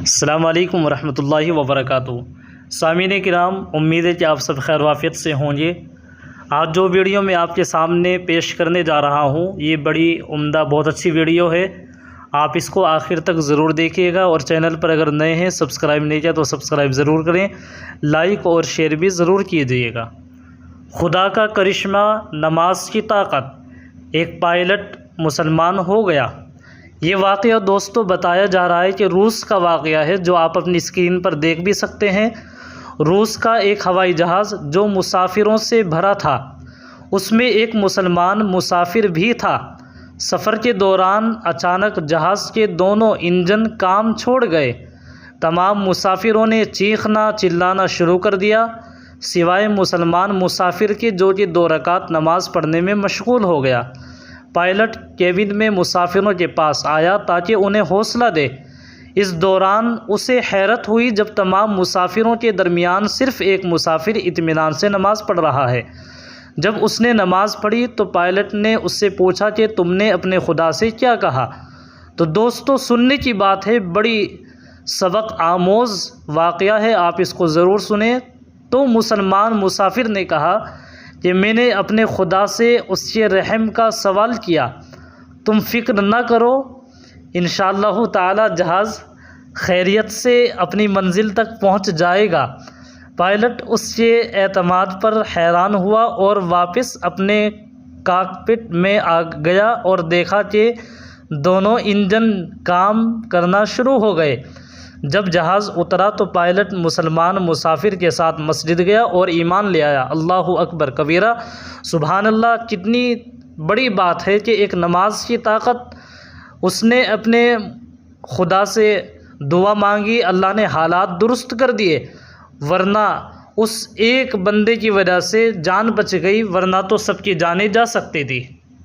अस्सलाम वालेकुम वरहमतुल्लाहि वबरकातुहू। सामीन किराम, उम्मीद है कि आप सब खैर वाफ़ियत से होंगे। आज जो वीडियो मैं आपके सामने पेश करने जा रहा हूँ ये बड़ी उम्दा बहुत अच्छी वीडियो है। आप इसको आखिर तक ज़रूर देखिएगा और चैनल पर अगर नए हैं सब्सक्राइब नहीं किया तो सब्सक्राइब ज़रूर करें, लाइक और शेयर भी ज़रूर कीजिएगा। खुदा का करिश्मा, नमाज की ताकत, एक पायलट मुसलमान हो गया। ये वाक़या दोस्तों बताया जा रहा है कि रूस का वाक़या है, जो आप अपनी स्क्रीन पर देख भी सकते हैं। रूस का एक हवाई जहाज़ जो मुसाफिरों से भरा था, उसमें एक मुसलमान मुसाफिर भी था। सफ़र के दौरान अचानक जहाज़ के दोनों इंजन काम छोड़ गए। तमाम मुसाफिरों ने चीखना चिल्लाना शुरू कर दिया, सिवाय मुसलमान मुसाफिर के, जो कि 2 रकात नमाज़ पढ़ने में मशगूल हो गया। पायलट केबिन में मुसाफिरों के पास आया ताकि उन्हें हौसला दे। इस दौरान उसे हैरत हुई जब तमाम मुसाफिरों के दरमियान सिर्फ़ एक मुसाफिर इत्मीनान से नमाज़ पढ़ रहा है। जब उसने नमाज़ पढ़ी तो पायलट ने उससे पूछा कि तुमने अपने खुदा से क्या कहा। तो दोस्तों सुनने की बात है, बड़ी सबक आमोज़ वाक़या है, आप इसको ज़रूर सुने। तो मुसलमान मुसाफिर ने कहा कि मैंने अपने खुदा से उसके रहम का सवाल किया, तुम फ़िक्र न करो, इंशाअल्लाह ताला जहाज़ खैरियत से अपनी मंजिल तक पहुंच जाएगा। पायलट उसके एतमाद पर हैरान हुआ और वापस अपने कॉकपिट में आ गया और देखा कि दोनों इंजन काम करना शुरू हो गए। जब जहाज़ उतरा तो पायलट मुसलमान मुसाफिर के साथ मस्जिद गया और ईमान ले आया। अल्लाहु अकबर कबीरा, सुभान अल्लाह। कितनी बड़ी बात है कि एक नमाज की ताकत, उसने अपने खुदा से दुआ मांगी, अल्लाह ने हालात दुरुस्त कर दिए, वरना उस एक बंदे की वजह से जान बच गई, वरना तो सबकी जानें जा सकती थी।